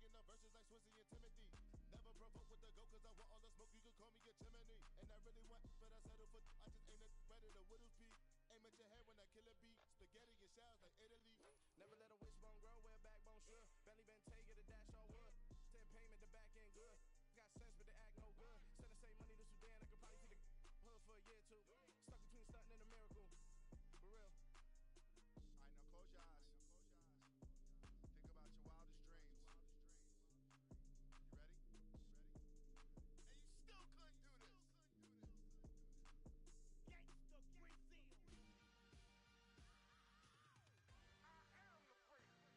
Bringing the verses like Swizzy and Timothy. Never provoke with the go, cause I want all the smoke, you could call me a chimney. And I really want, but I settle for, I just ain't ready to whittle pea. Aim at your head when I kill a beat. Spaghetti and shells like Italy. Never let a wishbone grow where a backbone should. Belly been take it, a dash on wood. 10 payment, the back end good. Got sense, but they act no good. Send the same money to Sudan, I could probably see the hood for a year or two. Stuck between stunting and a miracle. For real. Alright, now close your eyes. Think about your wildest dreams. You ready? And you still couldn't do this. Gangsta Brazil. I am the president.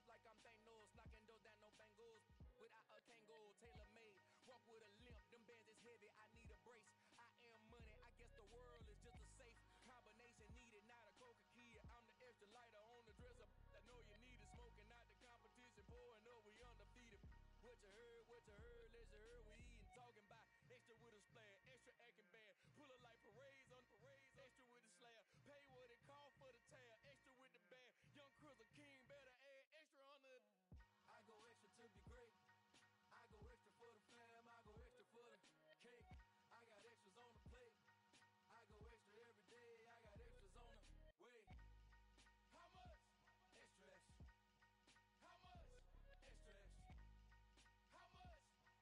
like I'm Thanos, knocking doors down, no bangles. Without a Kangol, tailor made. Walk with a limp, them bands is heavy, I need a brace. I am money, I guess the world is just a safe combination needed, not a coca key. I'm the extra lighter on the dresser. I know you need it, smoking out the competition, pouring up, we undefeated. What you heard, let's you heard, we eating, talking about extra with a splash, extra acting bad. Pull it like parades on parades, extra with the slab. Pay what it cost for the tab, extra with the bag. Young Crizzle King, better add extra on the. I go extra to be great. I go extra for the fam, I go extra for the cake. I got extras on the plate. I go extra every day, I got extras on the way. How much? Extra, extra. How much? Extra, extra. How much?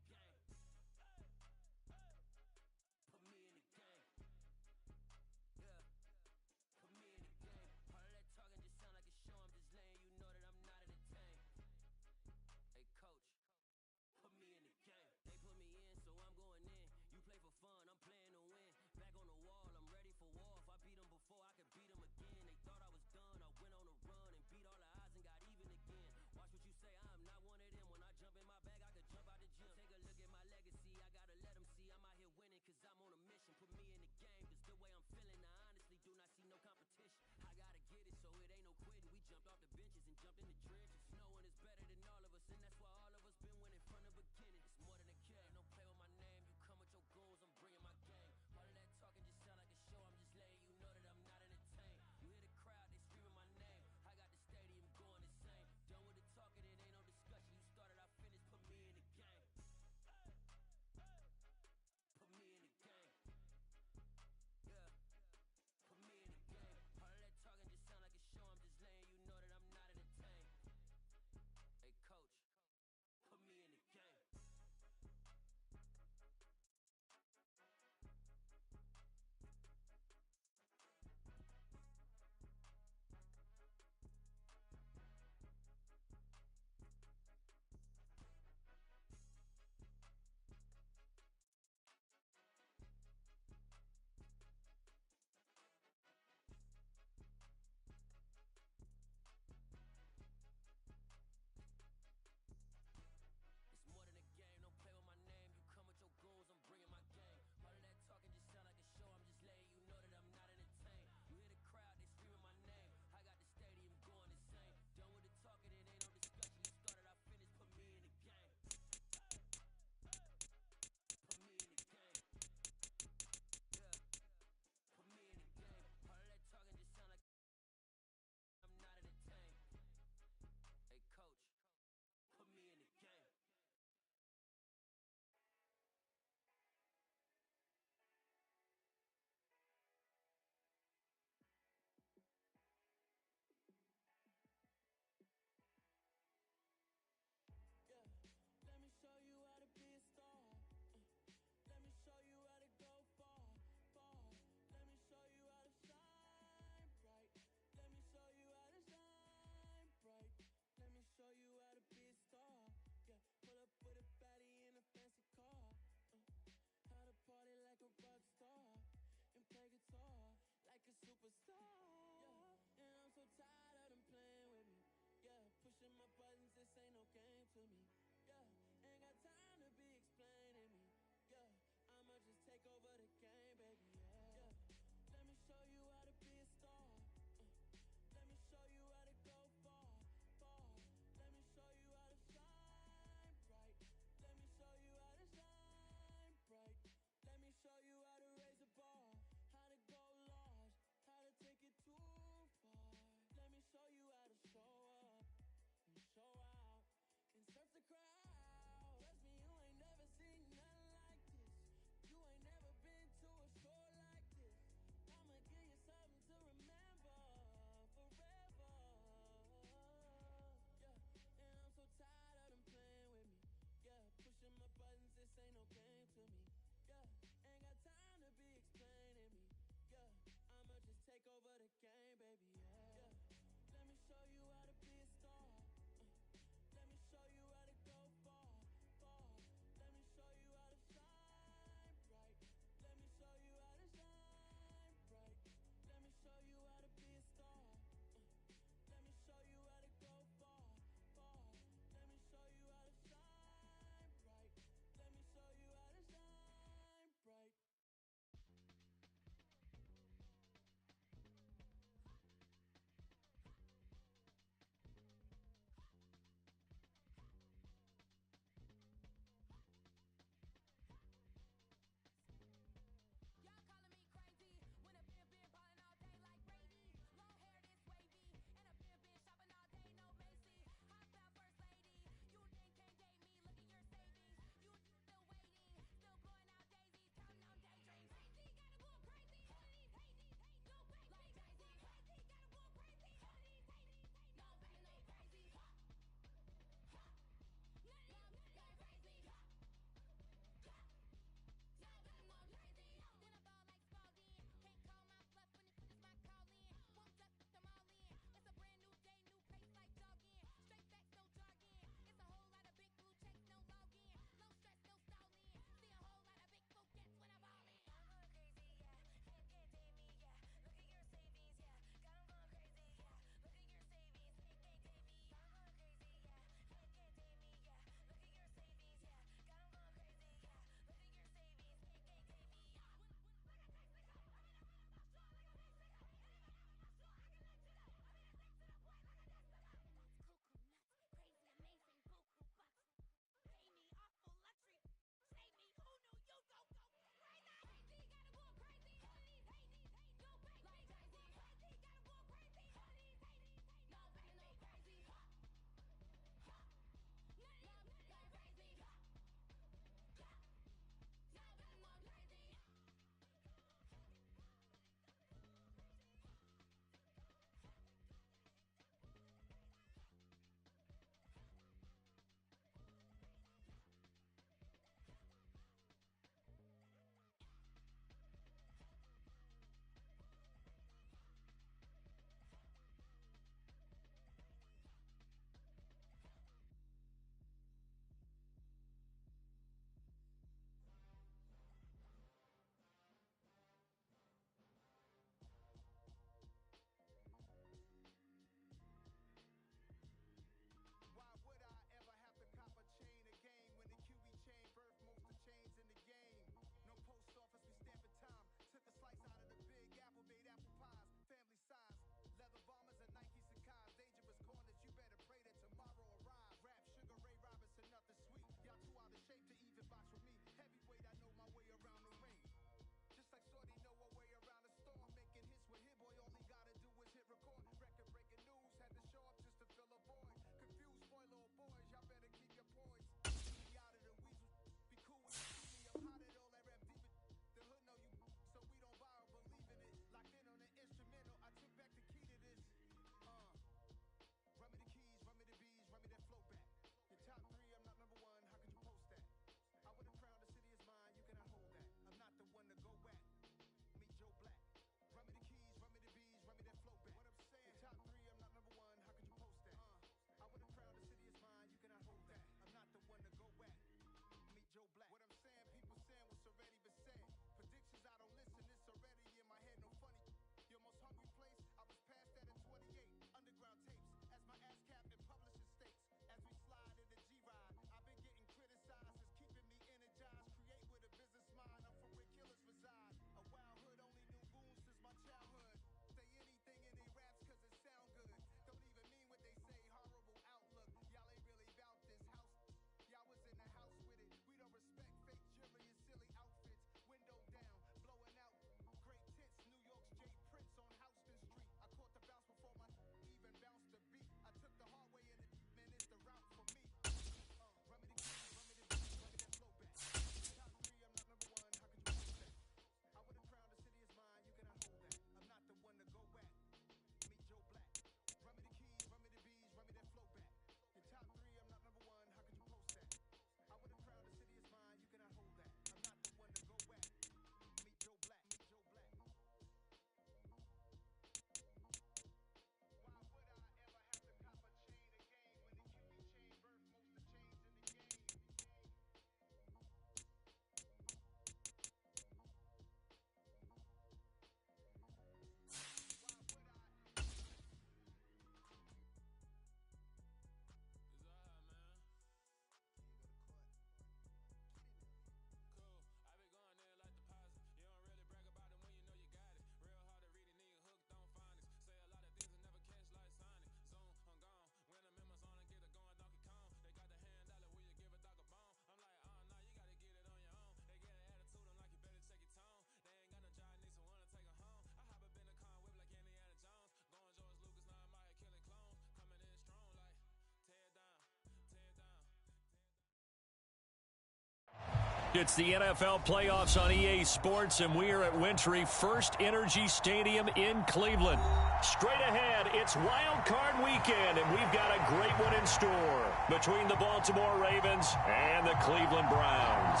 It's the NFL playoffs on EA Sports, and we are at Wintry First Energy Stadium in Cleveland. Straight ahead, it's Wild Card Weekend, and we've got a great one in store between the Baltimore Ravens and the Cleveland Browns.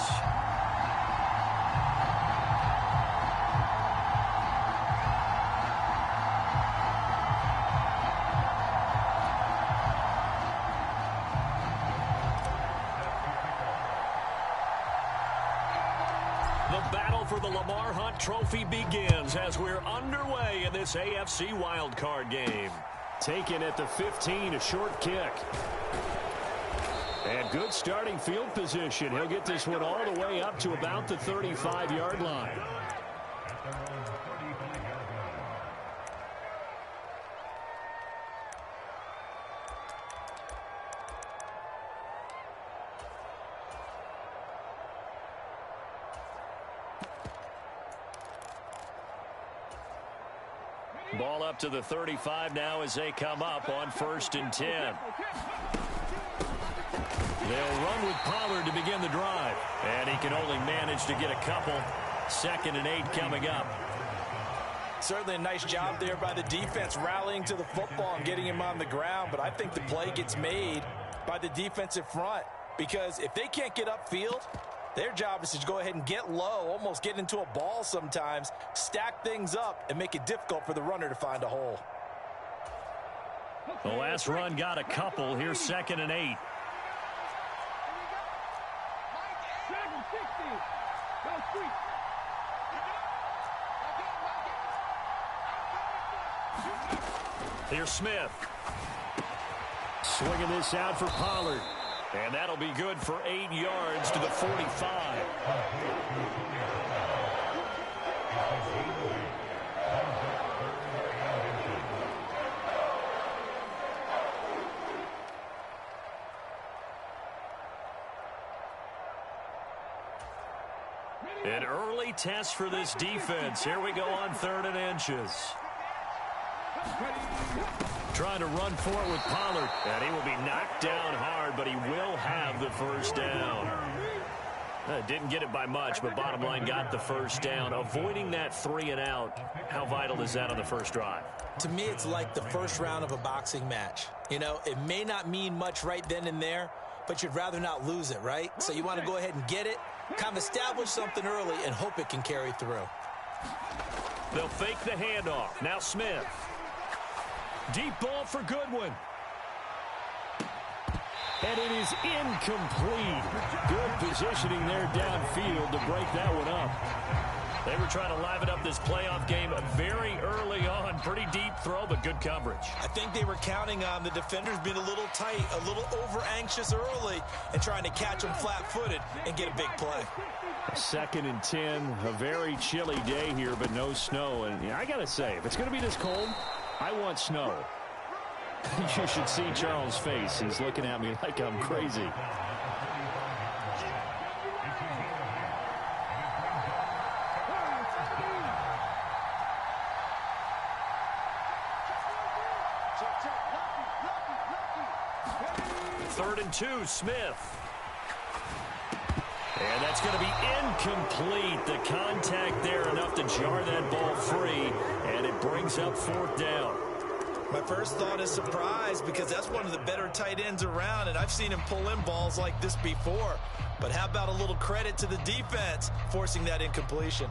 For the Lamar Hunt Trophy begins as we're underway in this AFC wildcard game. Taken at the 15, a short kick. And good starting field position. He'll get this one all the way up to about the 35-yard line. Ball up to the 35 now as they come up on 1st and 10. They'll run with Pollard to begin the drive. And he can only manage to get a couple. 2nd and 8 coming up. Certainly a nice job there by the defense rallying to the football and getting him on the ground. But I think the play gets made by the defensive front. Because if they can't get upfield, their job is to go ahead and get low, almost get into a ball sometimes, stack things up, and make it difficult for the runner to find a hole. The last run got a couple. Here's 2nd and 8. Here's Smith. Swinging this out for Pollard. And that'll be good for 8 yards to the 45. An early test for this defense. Here we go on 3rd and inches. Trying to run for it with Pollard. And he will be knocked down hard, but he will have the first down. Didn't get it by much, but bottom line got the first down. Avoiding that 3 and out, how vital is that on the first drive? To me, it's like the first round of a boxing match. You know, it may not mean much right then and there, but you'd rather not lose it, right? So you want to go ahead and get it, kind of establish something early, and hope it can carry through. They'll fake the handoff. Now Smith. Deep ball for Goodwin. And it is incomplete. Good positioning there downfield to break that one up. They were trying to liven up this playoff game very early on. Pretty deep throw, but good coverage. I think they were counting on the defenders being a little tight, a little over-anxious early, and trying to catch them flat-footed and get a big play. 2nd and 10, a very chilly day here, but no snow. And yeah, I got to say, if it's going to be this cold, I want snow. You should see Charles' face. He's looking at me like I'm crazy. Third and 2, Smith. And that's going to be incomplete. The contact there enough to jar that ball free, and it brings up 4th down. My first thought is surprise because that's one of the better tight ends around, and I've seen him pull in balls like this before. But how about a little credit to the defense forcing that incompletion?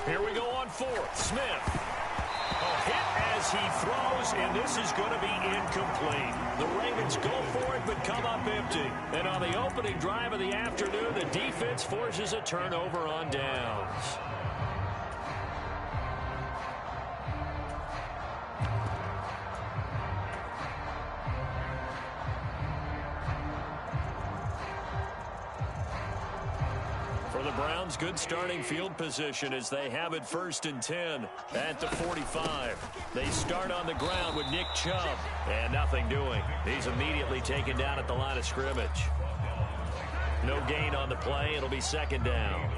Here we go on 4th. Smith. A hit as he throws, and this is going to be incomplete. The Ravens go for it, but come up empty. And on the opening drive of the afternoon, the defense forces a turnover on downs. For the Browns, good starting field position as they have it 1st and 10 at the 45. They start on the ground with Nick Chubb, and nothing doing. He's immediately taken down at the line of scrimmage. No gain on the play. It'll be second down.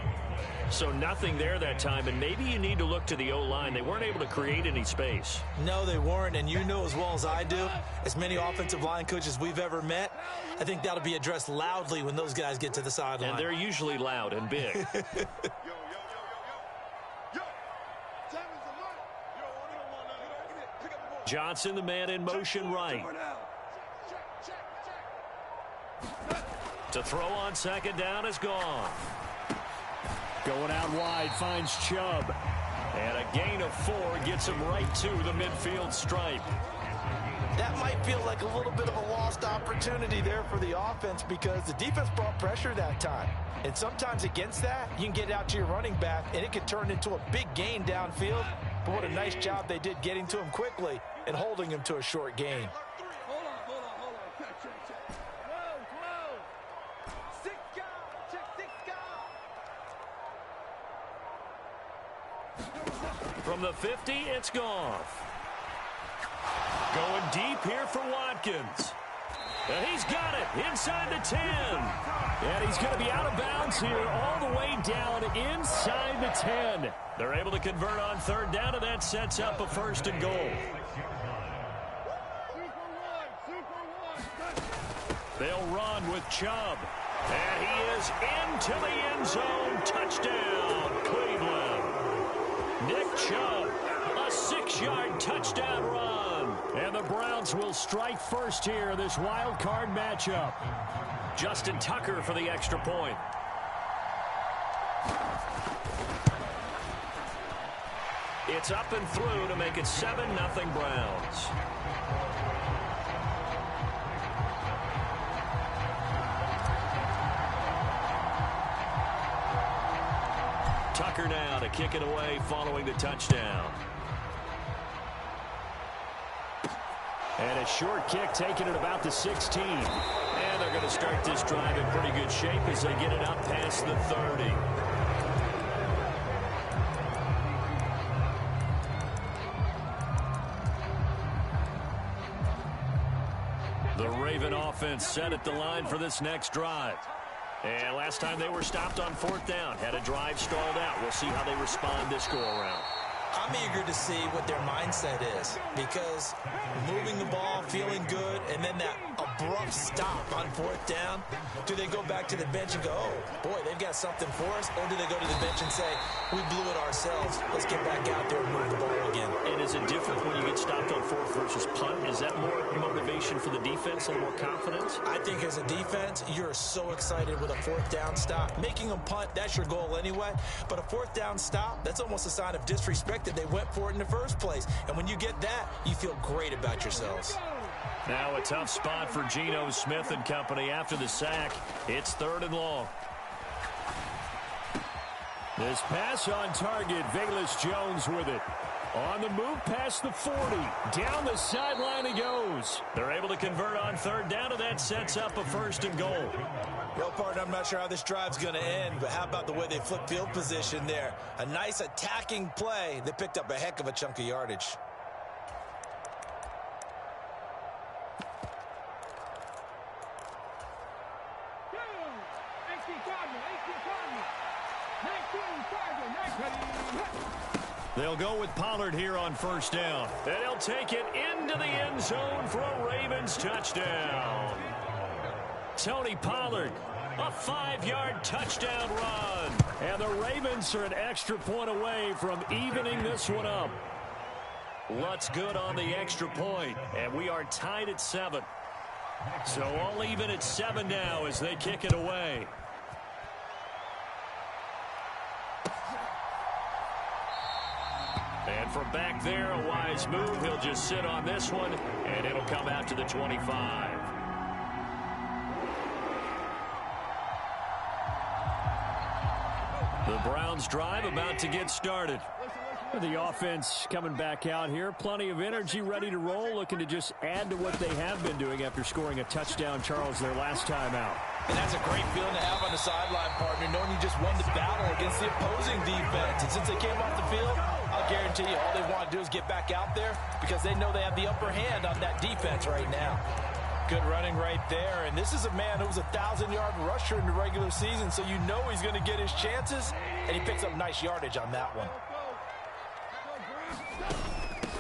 So nothing there that time, and maybe you need to look to the O-line. They weren't able to create any space. No, they weren't, and you know as well as I do, as many offensive line coaches we've ever met, I think that'll be addressed loudly when those guys get to the sideline. And they're usually loud and big. Johnson, the man in motion right. To throw on second down is gone. Going out wide, finds Chubb. And a gain of 4 gets him right to the midfield stripe. That might feel like a little bit of a lost opportunity there for the offense because the defense brought pressure that time. And sometimes against that, you can get out to your running back, and it could turn into a big gain downfield. But what a nice job they did getting to him quickly and holding him to a short gain. Hold on. Check. Whoa. 6 guard. Check 6 guard. From the 50, it's Goff. Going deep here for Watkins. And he's got it inside the 10. And he's going to be out of bounds here all the way down inside the 10. They're able to convert on third down, and that sets up a first and goal. They'll run with Chubb. And he is into the end zone. Touchdown, Cleveland. Nick Chubb, a 6-yard touchdown run. And the Browns will strike first here in this wild card matchup. Justin Tucker for the extra point. It's up and through to make it 7-0 Browns. Tucker now to kick it away following the touchdown. And a short kick taken at about the 16. And they're going to start this drive in pretty good shape as they get it up past the 30. The Raven offense set at the line for this next drive. And last time they were stopped on fourth down, had a drive stalled out. We'll see how they respond this go-around. I'm eager to see what their mindset is because moving the ball, feeling good, and then that abrupt stop on fourth down, do they go back to the bench and go, oh, boy, they've got something for us? Or do they go to the bench and say, we blew it ourselves, let's get back out there and move the ball again? And is it different when you get stopped on fourth versus punt? Is that more motivation for the defense, a little more confidence? I think as a defense, you're so excited with a fourth down stop. Making them punt, that's your goal anyway. But a fourth down stop, that's almost a sign of disrespect that they went for it in the first place. And when you get that, you feel great about yourselves. Now a tough spot for Geno Smith and company after the sack. It's 3rd and long. This pass on target. Velus Jones with it. On the move past the 40. Down the sideline he goes. They're able to convert on third down, and that sets up a first and goal. Well, partner, I'm not sure how this drive's going to end, but how about the way they flip field position there? A nice attacking play. They picked up a heck of a chunk of yardage. They'll go with Pollard here on first down. And he'll take it into the end zone for a Ravens touchdown. Tony Pollard, a 5-yard touchdown run. And the Ravens are an extra point away from evening this one up. Lutz good on the extra point, and we are tied at 7. So all even at 7 now as they kick it away. And from back there, a wise move. He'll just sit on this one, and it'll come out to the 25. The Browns drive about to get started. The offense coming back out here. Plenty of energy, ready to roll, looking to just add to what they have been doing after scoring a touchdown, Charles, their last time out. And that's a great feeling to have on the sideline, partner, knowing you just won the battle against the opposing defense. And since they came off the field, I'll guarantee you all they want to do is get back out there because they know they have the upper hand on that defense right now. Good running right there, and this is a man who was a 1,000-yard rusher in the regular season, so you know he's going to get his chances, and he picks up nice yardage on that one.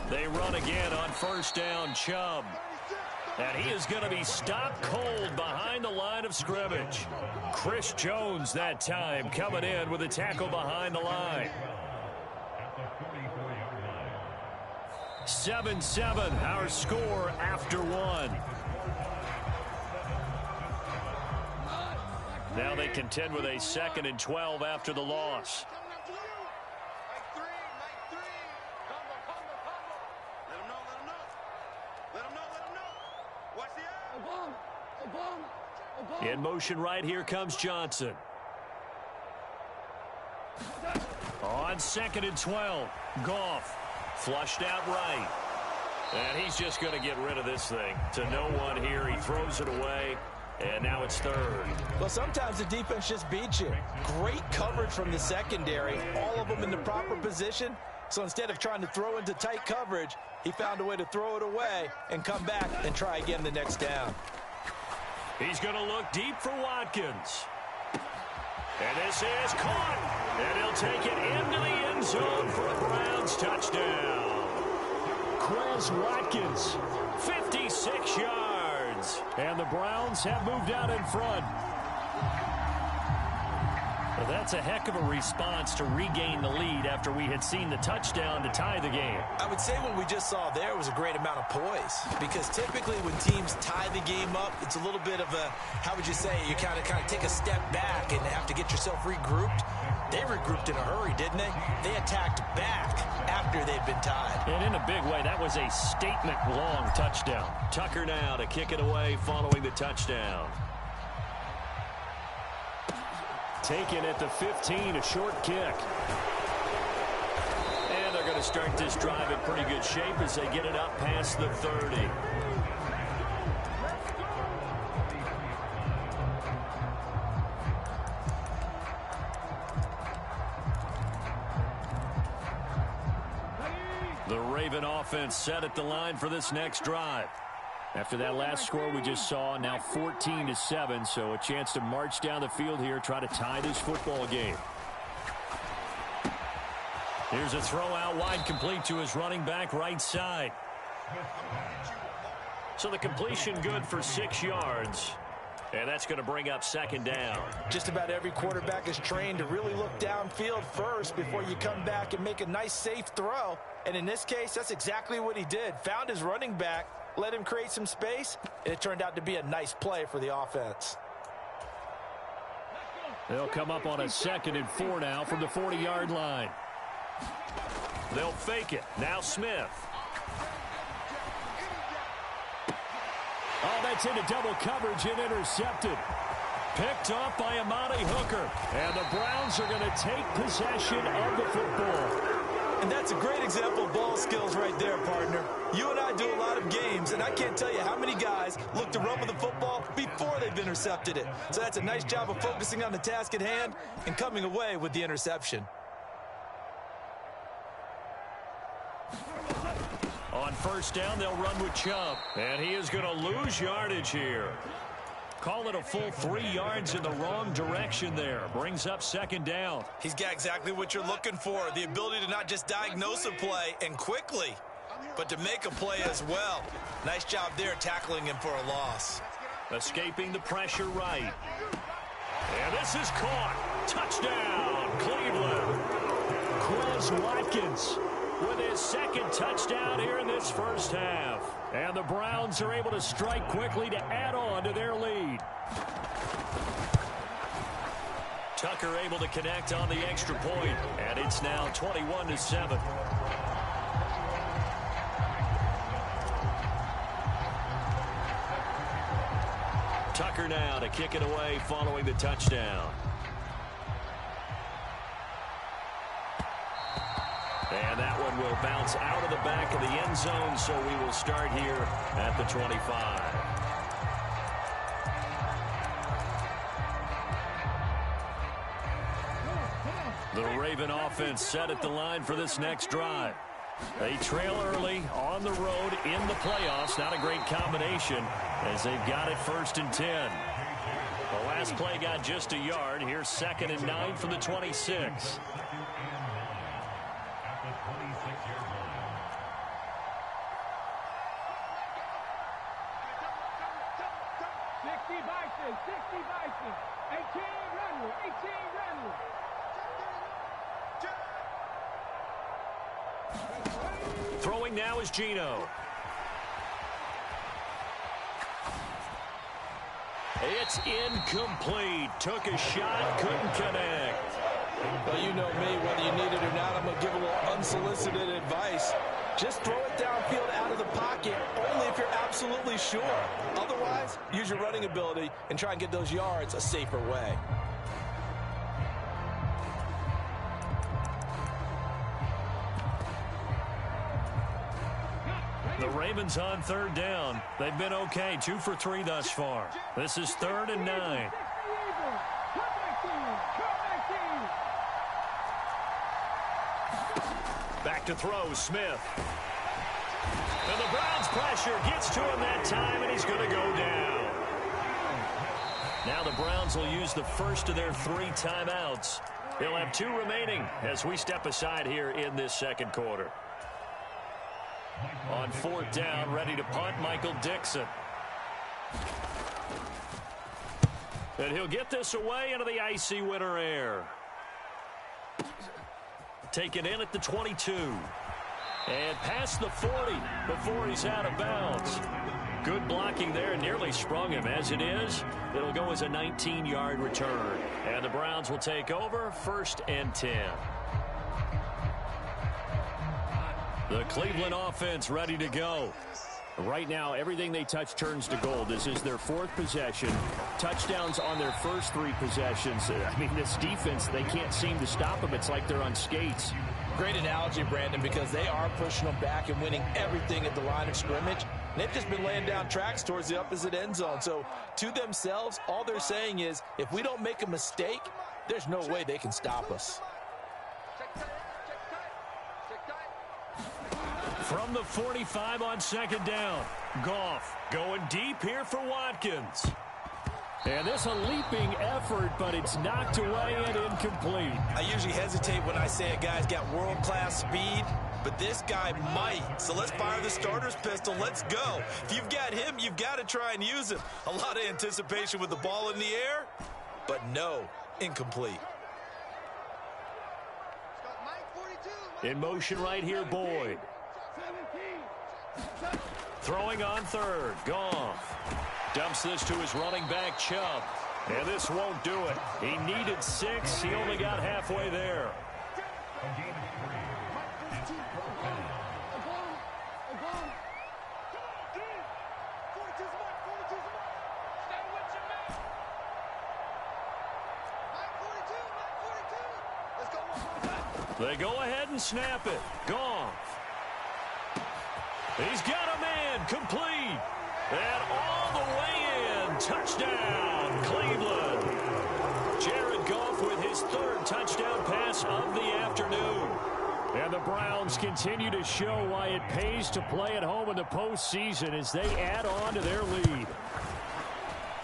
They run again on first down, Chubb. And he is going to be stopped cold behind the line of scrimmage. Chris Jones that time coming in with a tackle behind the line. 7-7, our score after one. Now they contend with a 2nd and 12 after the loss. In motion right here comes Johnson. On 2nd and 12, Goff flushed out right. And he's just going to get rid of this thing. To no one here, he throws it away. And now it's 3rd. Well, sometimes the defense just beats you. Great coverage from the secondary. All of them in the proper position. So instead of trying to throw into tight coverage, he found a way to throw it away and come back and try again the next down. He's going to look deep for Watkins. And this is caught. And he'll take it into the end zone for a Browns touchdown. Quez Watkins, 56 yards. And the Browns have moved out in front. Well, that's a heck of a response to regain the lead after we had seen the touchdown to tie the game. I would say what we just saw there was a great amount of poise, because typically when teams tie the game up, it's a little bit of a, how would you say, you kind of take a step back and have to get yourself regrouped. They regrouped in a hurry, didn't they? They attacked back after they'd been tied. And in a big way, that was a statement-long touchdown. Tucker now to kick it away following the touchdown. Taken at the 15, a short kick. And they're going to start this drive in pretty good shape as they get it up past the 30. The Raven offense set at the line for this next drive. After that last score we just saw, now 14-7, so a chance to march down the field here, try to tie this football game. Here's a throw out wide, complete to his running back right side. So the completion good for 6 yards. And that's going to bring up 2nd down. Just about every quarterback is trained to really look downfield first before you come back and make a nice, safe throw. And in this case, that's exactly what he did. Found his running back, let him create some space, and it turned out to be a nice play for the offense. They'll come up on a 2nd and 4 now from the 40-yard line. They'll fake it. Now Smith. Oh, that's into double coverage and intercepted. Picked off by Amani Hooker. And the Browns are going to take possession of the football. And that's a great example of ball skills right there, partner. You and I do a lot of games, and I can't tell you how many guys look to run with the football before they've intercepted it. So that's a nice job of focusing on the task at hand and coming away with the interception. On first down, they'll run with Chubb. And he is going to lose yardage here. Call it a full 3 yards in the wrong direction there. Brings up 2nd down. He's got exactly what you're looking for. The ability to not just diagnose a play and quickly, but to make a play as well. Nice job there tackling him for a loss. Escaping the pressure right. And this is caught. Touchdown, Cleveland. Quez Watkins with his 2nd touchdown here in this first half. And the Browns are able to strike quickly to add on to their lead. Tucker able to connect on the extra point, and it's now 21-7. Tucker now to kick it away following the touchdown. And that one will bounce out of the back of the end zone, so we will start here at the 25. The Raven offense set at the line for this next drive. They trail early on the road in the playoffs. Not a great combination as they've got it 1st and 10. The last play got just a yard. Here's 2nd and 9 from the 26. Throwing now is Geno. It's incomplete. Took a shot, couldn't connect. Well, you know me, whether you need it or not, I'm going to give a little unsolicited advice. Just throw it downfield out of the pocket, only if you're absolutely sure. Otherwise, use your running ability and try and get those yards a safer way. The Ravens on 3rd down. They've been okay, 2 for 3 thus far. This is 3rd and 9. Back to throw, Smith. And the Browns' pressure gets to him that time, and he's going to go down. Now the Browns will use the first of their 3 timeouts. They'll have 2 remaining as we step aside here in this 2nd quarter. On 4th down, ready to punt, Michael Dixon. And he'll get this away into the icy winter air. Taken in at the 22. And past the 40 before he's out of bounds. Good blocking there, nearly sprung him. As it is, it'll go as a 19-yard return. And the Browns will take over, 1st and 10. The Cleveland offense ready to go. Right now, everything they touch turns to gold. This is their 4th possession. Touchdowns on their first 3 possessions. I mean, this defense, they can't seem to stop them. It's like they're on skates. Great analogy, Brandon, because they are pushing them back and winning everything at the line of scrimmage. And they've just been laying down tracks towards the opposite end zone. So, to themselves, all they're saying is, if we don't make a mistake, there's no way they can stop us. From the 45 on 2nd down. Goff going deep here for Watkins. And this a leaping effort, but it's knocked away and incomplete. I usually hesitate when I say a guy's got world-class speed, but this guy might. So let's fire the starter's pistol. Let's go. If you've got him, you've got to try and use him. A lot of anticipation with the ball in the air, but no, incomplete. In motion right here, Boyd. Throwing on 3rd, Goff. Dumps this to his running back, Chubb. And this won't do it. He needed 6. He only got halfway there. They go ahead and snap it. Goff. He's got a man, complete. And all the way in. Touchdown, Cleveland. Jared Goff with his 3rd touchdown pass of the afternoon. And the Browns continue to show why it pays to play at home in the postseason as they add on to their lead.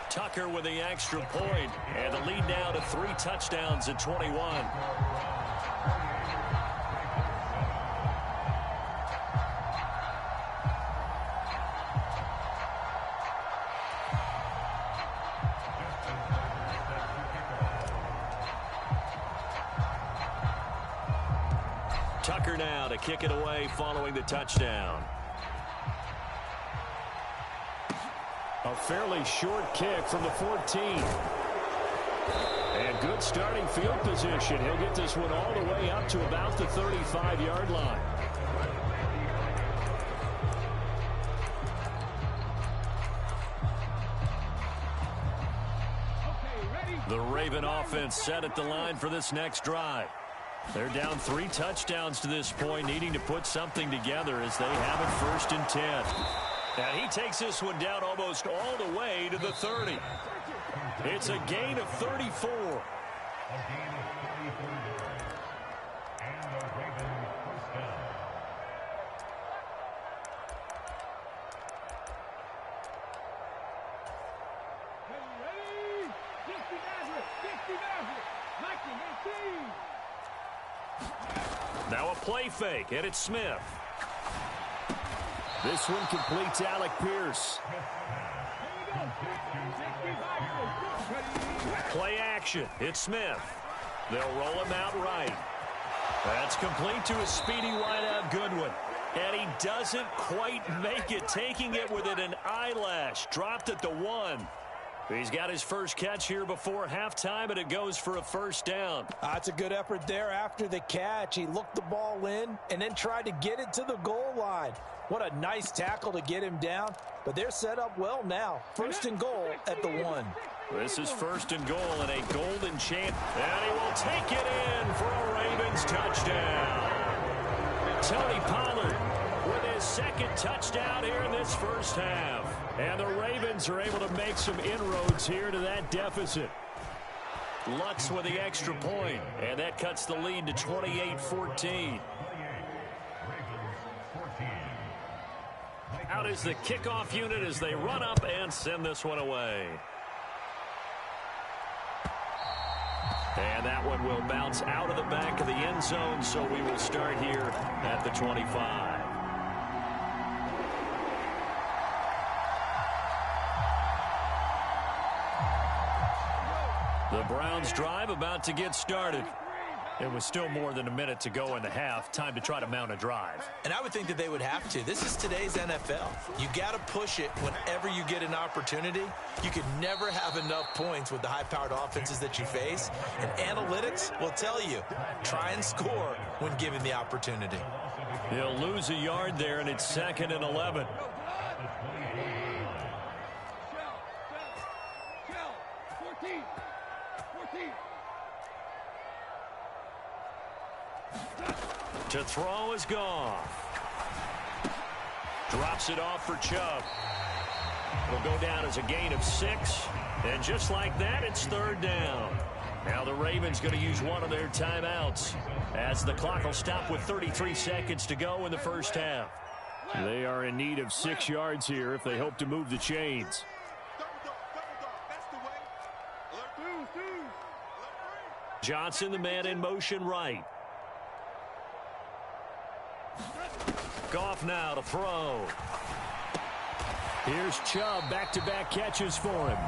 Tucker with the extra point, and the lead now to 3 touchdowns at 21. Tucker now to kick it away following the touchdown. A fairly short kick from the 14. And good starting field position. He'll get this one all the way up to about the 35-yard line. The Raven offense set at the line for this next drive. They're down 3 touchdowns to this point, needing to put something together as they have it 1st and 10. And he takes this one down almost all the way to the 30. It's a gain of 34. Now a play fake, and it's Smith. This one completes Alec Pierce. Play action. It's Smith. They'll roll him out right. That's complete to his speedy wideout Goodwin. And he doesn't quite make it, taking it within an eyelash. Dropped at the 1. He's got his first catch here before halftime, and it goes for a first down. That's a good effort there after the catch. He looked the ball in and then tried to get it to the goal line. What a nice tackle to get him down. But they're set up well now. First and goal at the 1. This is first and goal and a golden chance. And he will take it in for a Ravens touchdown. Tony Pollard with his second touchdown here in this first half. And the Ravens are able to make some inroads here to that deficit. Lutz with the extra point, and that cuts the lead to 28-14. Out is the kickoff unit as they run up and send this one away. And that one will bounce out of the back of the end zone, so we will start here at the 25. The Browns drive about to get started. It was still more than a minute to go in the half. Time to try to mount a drive. And I would think that they would have to. This is today's NFL. You got to push it whenever you get an opportunity. You can never have enough points with the high-powered offenses that you face. And analytics will tell you, try and score when given the opportunity. He'll lose a yard there, and it's 2nd and 11. To throw is Goff. Drops it off for Chubb. Will go down as a gain of 6. And just like that, it's 3rd down. Now the Ravens going to use one of their timeouts as the clock will stop with 33 seconds to go in the first half. They are in need of 6 yards here if they hope to move the chains. Johnson, the man in motion right. Goff now to throw. Here's Chubb, back-to-back catches for him.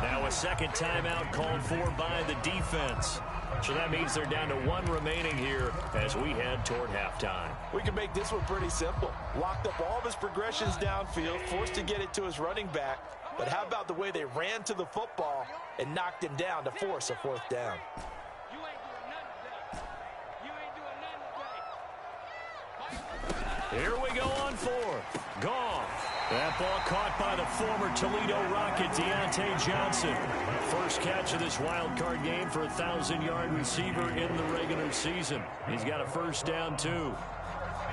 Now a second timeout called for by the defense. So that means they're down to 1 remaining here as we head toward halftime. We can make this one pretty simple. Locked up all of his progressions downfield, forced to get it to his running back. But how about the way they ran to the football and knocked him down to force a 4th down? Here we go on 4th. Goff. That ball caught by the former Toledo Rocket, Deontay Johnson. First catch of this wild card game for a 1,000-yard receiver in the regular season. He's got a first down, too.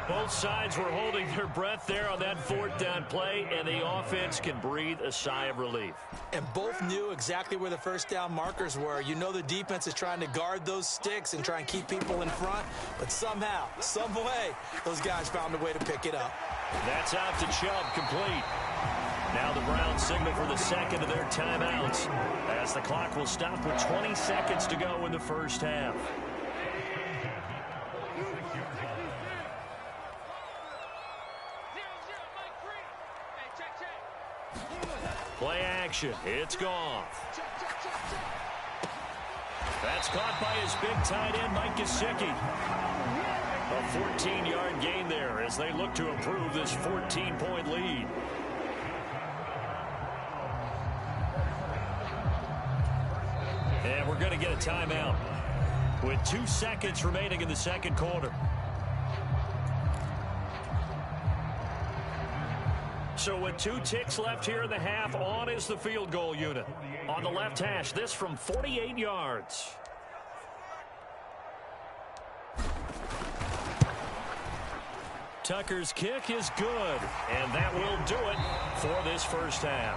Both sides were holding their breath there on that 4th down play, and the offense can breathe a sigh of relief. And both knew exactly where the first down markers were. You know the defense is trying to guard those sticks and try and keep people in front, but somehow, some way, those guys found a way to pick it up. That's out to Chubb, complete. Now the Browns signal for the second of their timeouts as the clock will stop with 20 seconds to go in the first half. Play action. It's Goff. That's caught by his big tight end, Mike Gesicki. A 14-yard gain there as they look to improve this 14-point lead. And we're going to get a timeout with 2 seconds remaining in the second quarter. So with 2 ticks left here in the half, on is the field goal unit. On the left hash, this from 48 yards. Tucker's kick is good, and that will do it for this first half.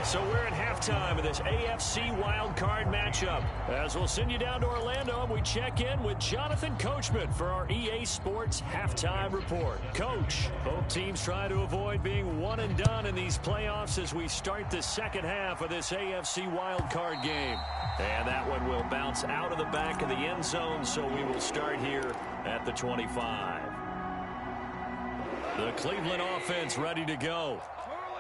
So we're at halftime of this AFC wildcard matchup. As we'll send you down to Orlando, and we check in with Jonathan Coachman for our EA Sports Halftime Report. Coach, both teams try to avoid being one and done in these playoffs as we start the second half of this AFC wildcard game. And that one will bounce out of the back of the end zone, so we will start here at the 25. The Cleveland offense ready to go.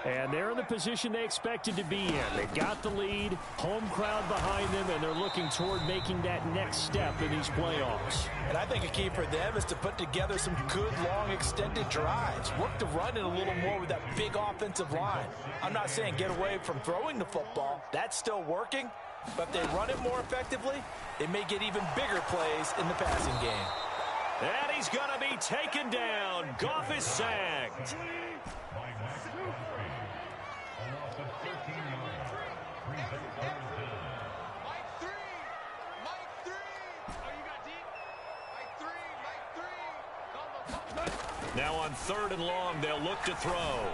And they're in the position they expected to be in. They've got the lead, home crowd behind them, and they're looking toward making that next step in these playoffs. And I think a key for them is to put together some good, long, extended drives. Work the run in a little more with that big offensive line. I'm not saying get away from throwing the football. That's still working. But if they run it more effectively, they may get even bigger plays in the passing game. And he's going to be taken down. Goff is sacked. Now on 3rd and long, they'll look to throw.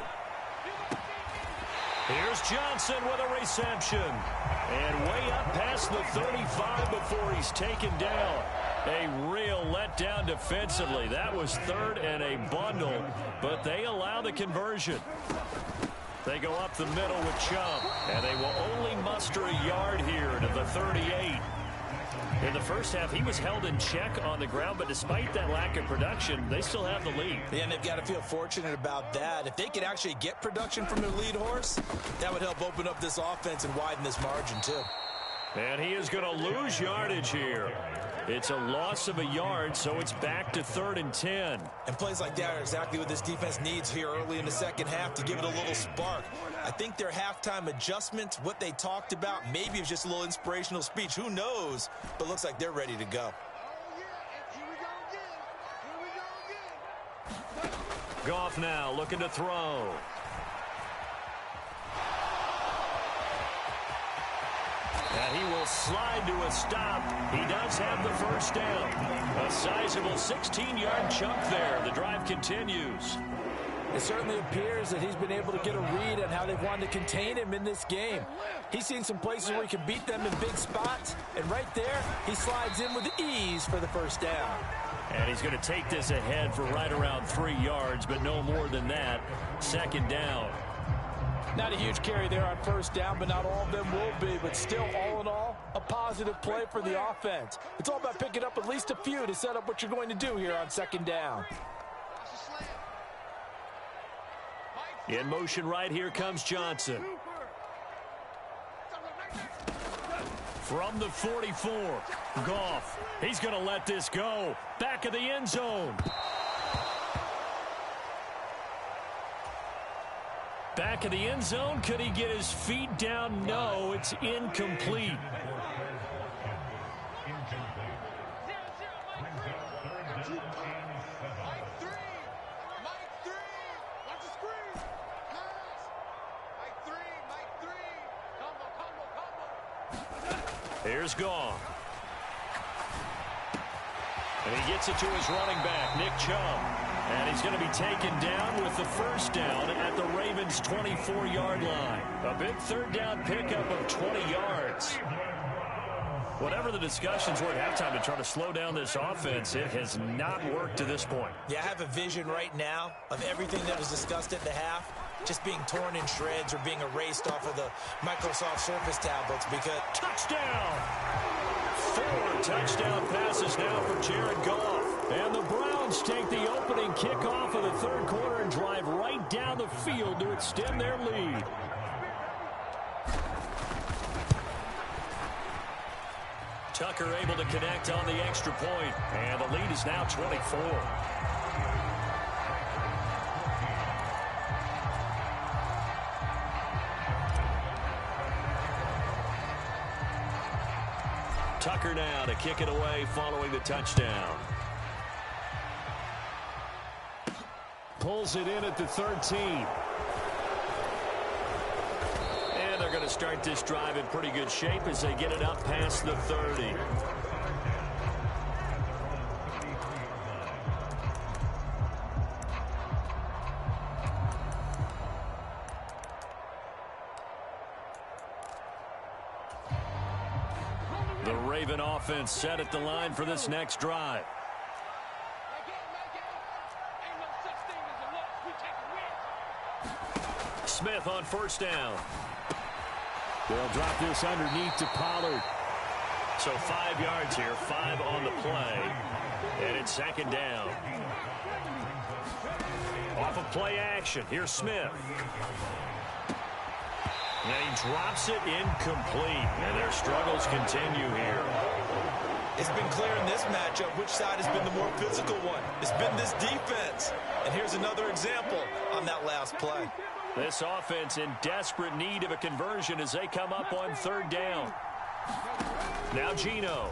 Here's Johnson with a reception. And way up past the 35 before he's taken down. A real letdown defensively. That was 3rd and a bundle, but they allow the conversion. They go up the middle with Chubb, and they will only muster a yard here to the 38. In the first half, he was held in check on the ground, but despite that lack of production, they still have the lead. Yeah, and they've got to feel fortunate about that. If they could actually get production from their lead horse, that would help open up this offense and widen this margin, too. And he is going to lose yardage here. It's a loss of a yard, so it's back to 3rd and 10. And plays like that are exactly what this defense needs here early in the second half to give it a little spark. I think their halftime adjustments, what they talked about, maybe it was just a little inspirational speech. Who knows? But looks like they're ready to go. Goff now looking to throw. And he will slide to a stop. He does have the first down. A sizable 16-yard chunk there. The drive continues. It certainly appears that he's been able to get a read on how they've wanted to contain him in this game. He's seen some places where he can beat them in big spots, and right there, he slides in with ease for the first down. And he's going to take this ahead for right around 3 yards, but no more than that. 2nd down. Not a huge carry there on first down, but not all of them will be. But still, all in all, a positive play for the offense. It's all about picking up at least a few to set up what you're going to do here on 2nd down. In motion right here comes Johnson. From the 44, Goff. He's going to let this go. Back of the end zone. Back of the end zone. Could he get his feet down? No, it's incomplete. Here's Goff. And he gets it to his running back, Nick Chubb. And he's going to be taken down with the first down at the Ravens' 24-yard line. A big 3rd down pickup of 20 yards. Whatever the discussions were at halftime to try to slow down this offense, it has not worked to this point. Yeah, I have a vision right now of everything that was discussed at the half just being torn in shreds or being erased off of the Microsoft Surface tablets because... Touchdown! 4 touchdown passes now for Jared Goff. And the Browns take the opening kickoff of the 3rd quarter and drive right down the field to extend their lead. Tucker able to connect on the extra point, and the lead is now 24. Tucker now to kick it away following the touchdown. Pulls it in at the 13. And they're going to start this drive in pretty good shape as they get it up past the 30. The Raven offense set at the line for this next drive. Smith on first down. They'll drop this underneath to Pollard. So 5 yards here, 5 on the play. And it's second down. Off of play action, here's Smith. And he drops it incomplete. And their struggles continue here. It's been clear in this matchup which side has been the more physical one. It's been this defense. And here's another example on that last play. This offense in desperate need of a conversion as they come up on third down. Now Geno.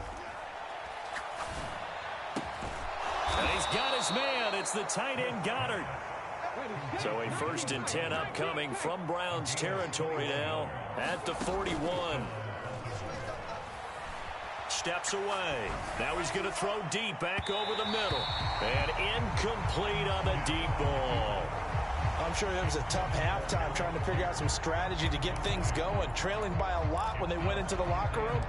And he's got his man. It's the tight end Goddard. So a 1st and 10 upcoming from Browns territory now at the 41. Steps away. Now he's going to throw deep back over the middle. And incomplete on the deep ball. I'm sure it was a tough halftime trying to figure out some strategy to get things going. Trailing by a lot when they went into the locker room.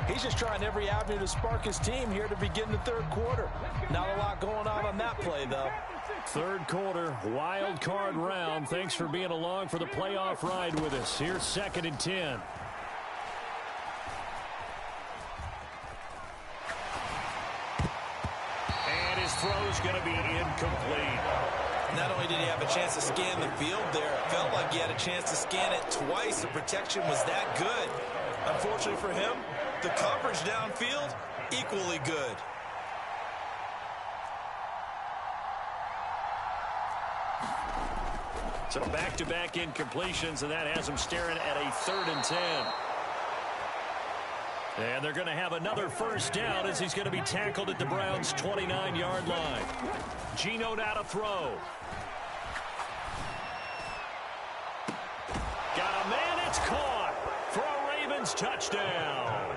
He's just trying every avenue to spark his team here to begin the third quarter. Not a lot going on that play, though. Third quarter, wild card round. Thanks for being along for the playoff ride with us. Here's 2nd and 10. And his throw's going to be incomplete. Not only did he have a chance to scan the field there, it felt like he had a chance to scan it twice. The protection was that good. Unfortunately for him, the coverage downfield, equally good. So back-to-back incompletions, and that has him staring at a 3rd and 10. And they're going to have another first down as he's going to be tackled at the Browns' 29-yard line. Geno now to throw. Got a man, it's caught for a Ravens touchdown.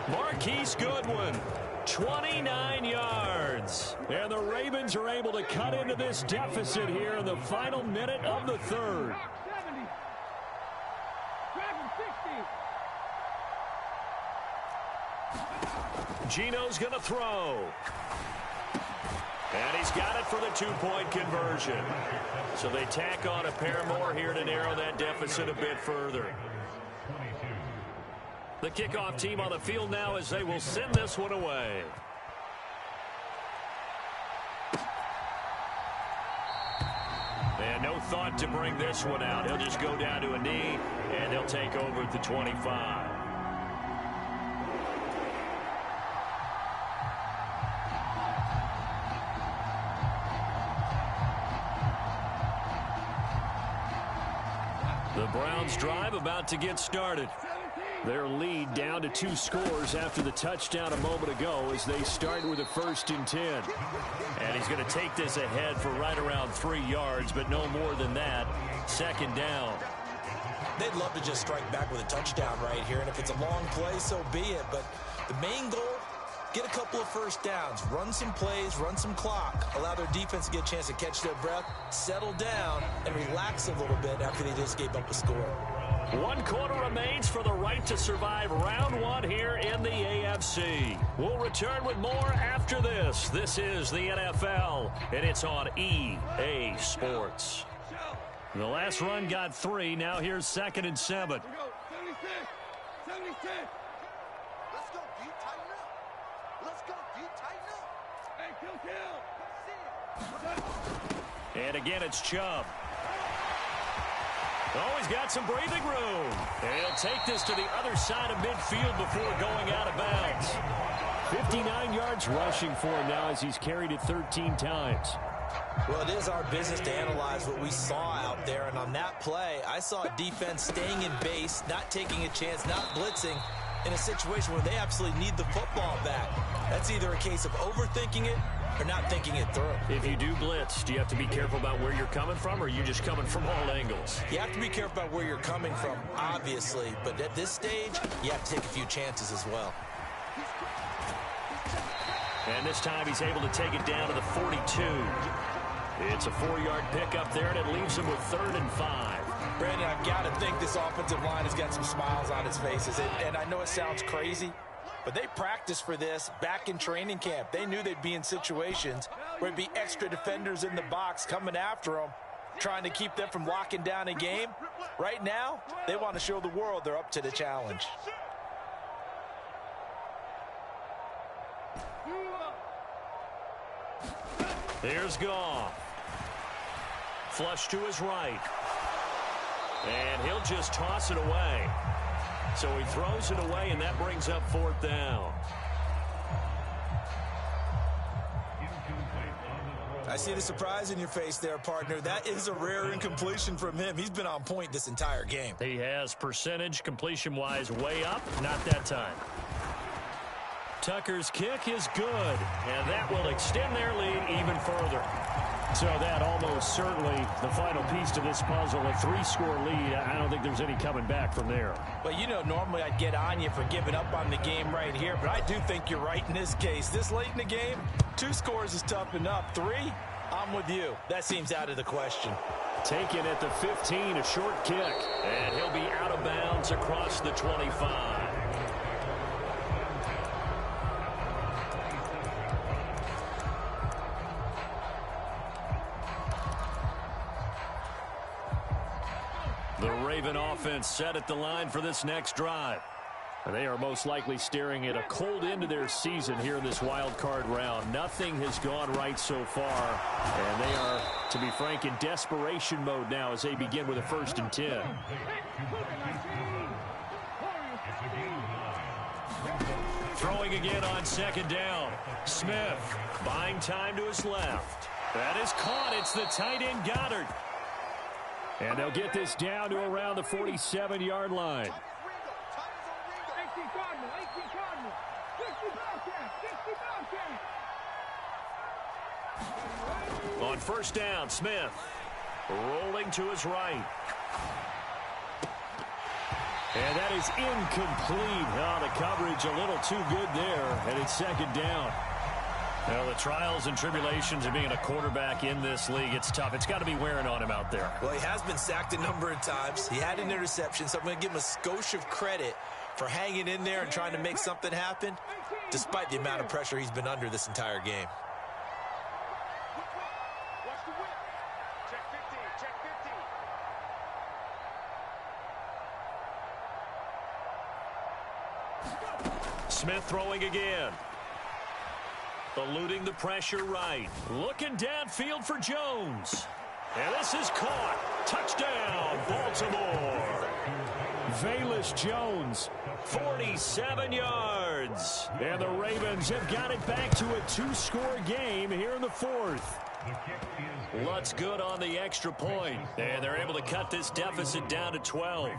Marquise Goodwin, 29 yards. And the Ravens are able to cut into this deficit here in the final minute of the third. Geno's going to throw. And he's got it for the 2-point conversion. So they tack on a pair more here to narrow that deficit a bit further. The kickoff team on the field now as they will send this one away. And no thought to bring this one out. He'll just go down to a knee, and they'll take over at the 25. The Browns drive about to get started. Their lead down to 2 scores after the touchdown a moment ago as they start with a 1st and 10. And he's going to take this ahead for right around 3 yards, but no more than that. 2nd down. They'd love to just strike back with a touchdown right here, and if it's a long play, so be it. But the main goal, get a couple of first downs, run some plays, run some clock, allow their defense to get a chance to catch their breath, settle down, and relax a little bit after they just gave up a score. 1 quarter remains for the right to survive round 1 here in the AFC. We'll return with more after this. This is the NFL, and it's on EA Sports. The last run got 3. Now here's 2nd and 7. Let's go, 76. Let's go, D. Tighten up. Let's go, D. Tighten up. Hey, kill. And again, it's Chubb. Oh, he's got some breathing room. And he'll take this to the other side of midfield before going out of bounds. 59 yards rushing for him now as he's carried it 13 times. Well, it is our business to analyze what we saw out there, and on that play, I saw a defense staying in base, not taking a chance, not blitzing, in a situation where they absolutely need the football back. That's either a case of overthinking it or not thinking it through. If you do blitz, do you have to be careful about where you're coming from, or are you just coming from all angles? You have to be careful about where you're coming from, obviously, but at this stage, you have to take a few chances as well. And this time he's able to take it down to the 42. It's a 4-yard pickup there, and it leaves him with 3rd and 5. Brandon, I've got to think this offensive line has got some smiles on its faces, and I know it sounds crazy, but they practiced for this back in training camp. They knew they'd be in situations where it'd be extra defenders in the box coming after them, trying to keep them from locking down a game. Right now, they want to show the world they're up to the challenge. Here's Goff. Flush to his right. And he'll just toss it away. So he throws it away, and that brings up 4th down. I see the surprise in your face there, partner. That is a rare incompletion from him. He's been on point this entire game. He has percentage completion-wise way up. Not that time. Tucker's kick is good, and that will extend their lead even further. So that almost certainly the final piece to this puzzle, a 3-score lead. I don't think there's any coming back from there. Well, you know, normally I'd get on you for giving up on the game right here, but I do think you're right in this case. This late in the game, 2 scores is tough enough. 3, I'm with you. That seems out of the question. Taken at the 15, a short kick, and he'll be out of bounds across the 25. The Raven offense set at the line for this next drive. And they are most likely staring at a cold end to their season here in this wild card round. Nothing has gone right so far. And they are, to be frank, in desperation mode now as they begin with a 1st and 10. Throwing again on 2nd down. Smith buying time to his left. That is caught. It's the tight end Goddard. And they'll get this down to around the 47-yard line. On 1st down, Smith rolling to his right. And that is incomplete. Oh, the coverage a little too good there, and it's 2nd down. Well, the trials and tribulations of being a quarterback in this league, it's tough. It's got to be wearing on him out there. Well, he has been sacked a number of times. He had an interception, so I'm going to give him a skosh of credit for hanging in there and trying to make something happen, despite the amount of pressure he's been under this entire game. Smith throwing again. Eluding the pressure right. Looking downfield for Jones. And this is caught. Touchdown, Baltimore. Velus Jones, 47 yards. And the Ravens have got it back to a 2-score game here in the 4th. Lutz good on the extra point. And they're able to cut this deficit down to 12.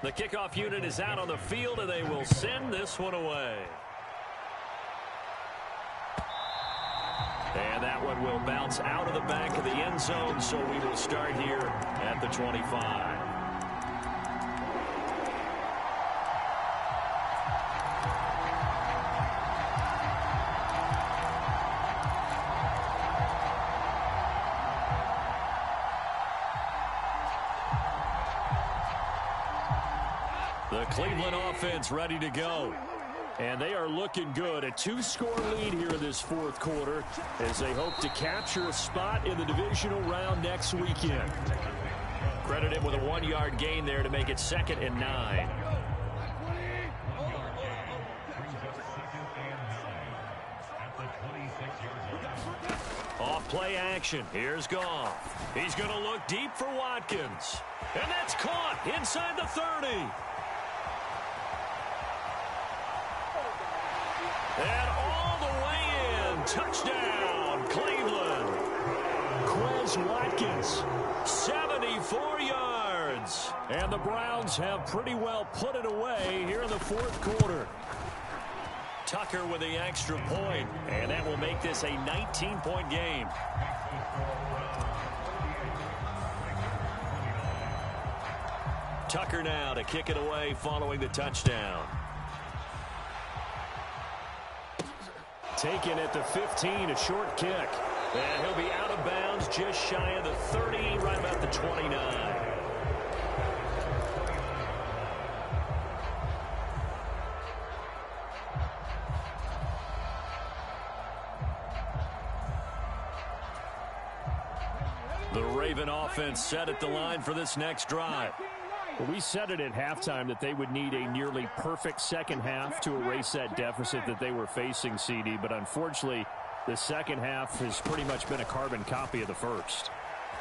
The kickoff unit is out on the field, and they will send this one away. And that one will bounce out of the back of the end zone, so we will start here at the 25. The Cleveland offense ready to go. And they are looking good. A 2-score lead here in this 4th quarter as they hope to capture a spot in the divisional round next weekend. Credited with a 1-yard gain there to make it 2nd and 9. Off play action. Here's Goff. He's going to look deep for Watkins. And that's caught inside the 30. And all the way in. Touchdown, Cleveland. Quez Watkins, 74 yards. And the Browns have pretty well put it away here in the 4th quarter. Tucker with the extra point, and that will make this a 19-point game. Tucker now to kick it away following the touchdown. Taken at the 15, a short kick. And he'll be out of bounds just shy of the 30, right about the 29. The Raven offense set at the line for this next drive. Well, we said it at halftime that they would need a nearly perfect second half to erase that deficit that they were facing, CD. But unfortunately, the second half has pretty much been a carbon copy of the first.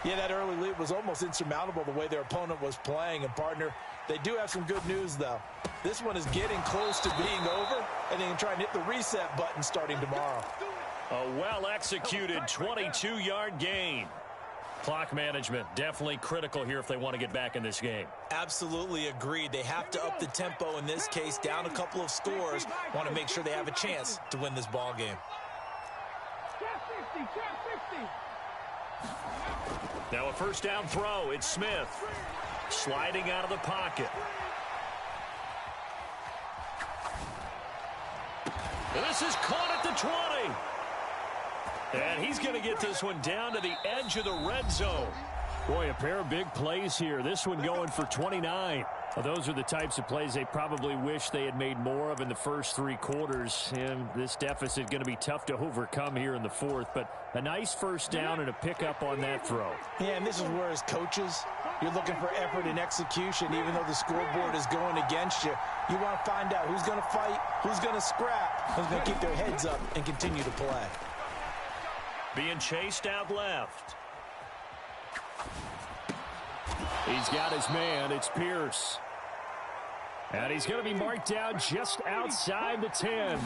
Yeah, that early lead was almost insurmountable the way their opponent was playing. And, partner, they do have some good news, though. This one is getting close to being over, and they can try and hit the reset button starting tomorrow. A well-executed 22-yard gain. Clock management definitely critical here if they want to get back in this game. Absolutely agreed. They have to up the tempo in this case, down a couple of scores. Want to make sure they have a chance to win this ball game. Now a first down throw. It's Smith sliding out of the pocket. And this is caught at the 20. And he's going to get this one down to the edge of the red zone. Boy, a pair of big plays here. This one going for 29. Well, those are the types of plays they probably wish they had made more of in the first 3 quarters. And this deficit going to be tough to overcome here in the fourth. But a nice first down and a pickup on that throw. Yeah, and this is where, as coaches, you're looking for effort and execution. Even though the scoreboard is going against you, you want to find out who's going to fight, who's going to scrap, who's going to keep their heads up and continue to play. Being chased out left. He's got his man. It's Pierce. And he's going to be marked down just outside the 10.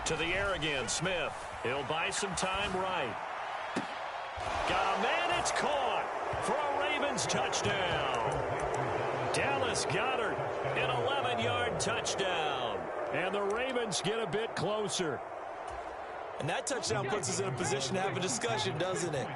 To the air again, Smith. He'll buy some time right. Got a man, it's caught for a Ravens touchdown. Dallas Goedert, an 11-yard touchdown. And the Ravens get a bit closer. And that touchdown puts us in a position to have a discussion, doesn't it?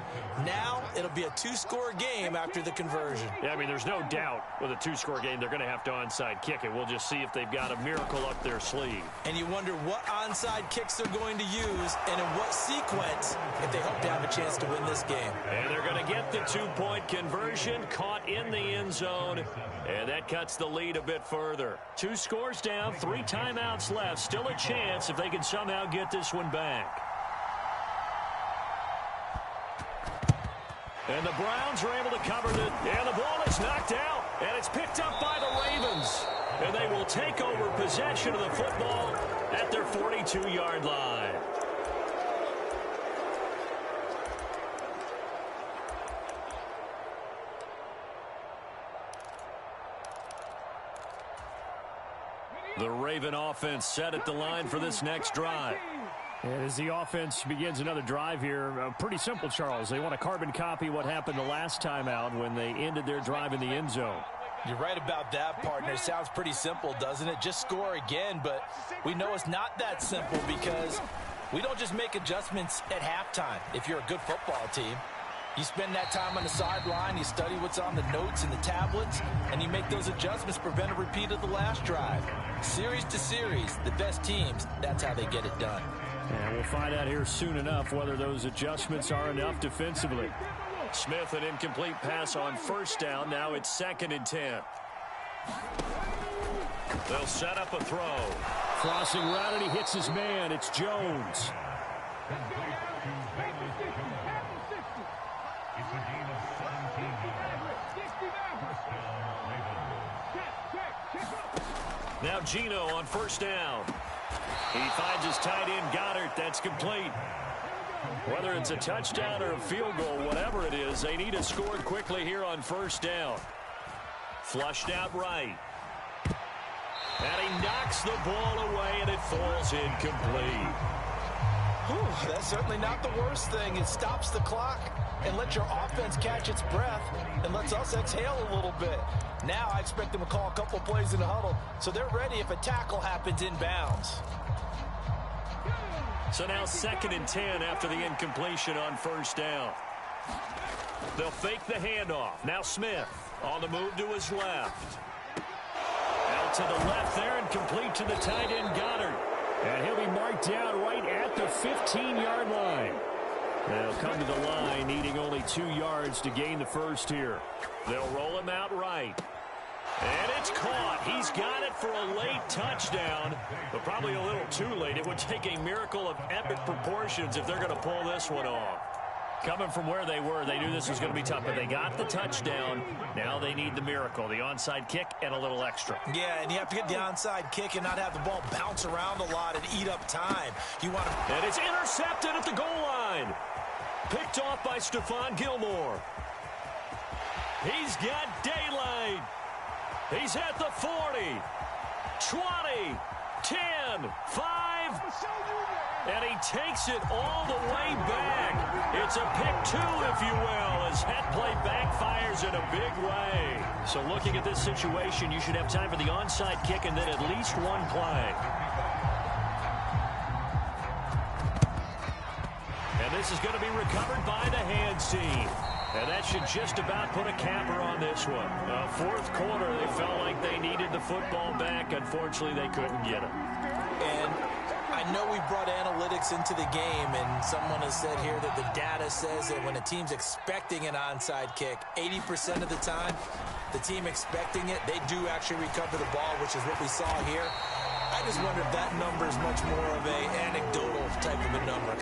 Now it'll be a 2-score game after the conversion. Yeah, I mean, there's no doubt with a 2-score game they're going to have to onside kick it. We'll just see if they've got a miracle up their sleeve. And you wonder what onside kicks they're going to use and in what sequence if they hope to have a chance to win this game. And they're going to get the 2-point conversion, caught in the end zone, and that cuts the lead a bit further. 2 scores down, 3 timeouts left. Still a chance if they can somehow get this one back. And the Browns are able to cover it. And the ball is knocked out. And it's picked up by the Ravens. And they will take over possession of the football at their 42-yard line. The Raven offense set at the line for this next drive. And as the offense begins another drive here, pretty simple, Charles. They want to carbon copy what happened the last time out when they ended their drive in the end zone. You're right about that, partner. It sounds pretty simple, doesn't it? Just score again, but we know it's not that simple because we don't just make adjustments at halftime. If you're a good football team, you spend that time on the sideline, you study what's on the notes and the tablets, and you make those adjustments, prevent a repeat of the last drive. Series to series, the best teams, that's how they get it done. And we'll find out here soon enough whether those adjustments are enough defensively. Smith, an incomplete pass on first down. Now it's 2nd and 10. They'll set up a throw. Crossing route, and he hits his man. It's Jones. Now Gino on first down. He finds his tight end, Goedert. That's complete. Whether it's a touchdown or a field goal, whatever it is, they need to score quickly here on first down. Flushed out right. And he knocks the ball away, and it falls incomplete. Whew, that's certainly not the worst thing. It stops the clock and lets your offense catch its breath and lets us exhale a little bit. Now I expect them to call a couple plays in the huddle so they're ready if a tackle happens inbounds. So now 2nd and 10 after the incompletion on first down. They'll fake the handoff. Now Smith on the move to his left. Out to the left there and complete to the tight end, Goedert. And he'll be marked down right at the 15-yard line. They'll come to the line needing only 2 yards to gain the first here. They'll roll him out right. And it's caught. He's got it for a late touchdown, but probably a little too late. It would take a miracle of epic proportions if they're going to pull this one off. Coming from where they were, they knew this was going to be tough, but they got the touchdown. Now they need the miracle, the onside kick and a little extra. Yeah, and you have to get the onside kick and not have the ball bounce around a lot and eat up time. And it's intercepted at the goal line. Picked off by Stephon Gilmore. He's got daylight. He's at the 40, 20, 10, 5, and he takes it all the way back. It's a pick 2, if you will, as head play backfires in a big way. So looking at this situation, you should have time for the onside kick and then at least one play. And this is going to be recovered by the hands team. And that should just about put a capper on this one. Fourth quarter, they felt like they needed the football back. Unfortunately, they couldn't get it. And I know we brought analytics into the game, and someone has said here that the data says that when a team's expecting an onside kick, 80% of the time, the team expecting it, they do actually recover the ball, which is what we saw here. I just wonder if that number is much more of an anecdotal type of a number.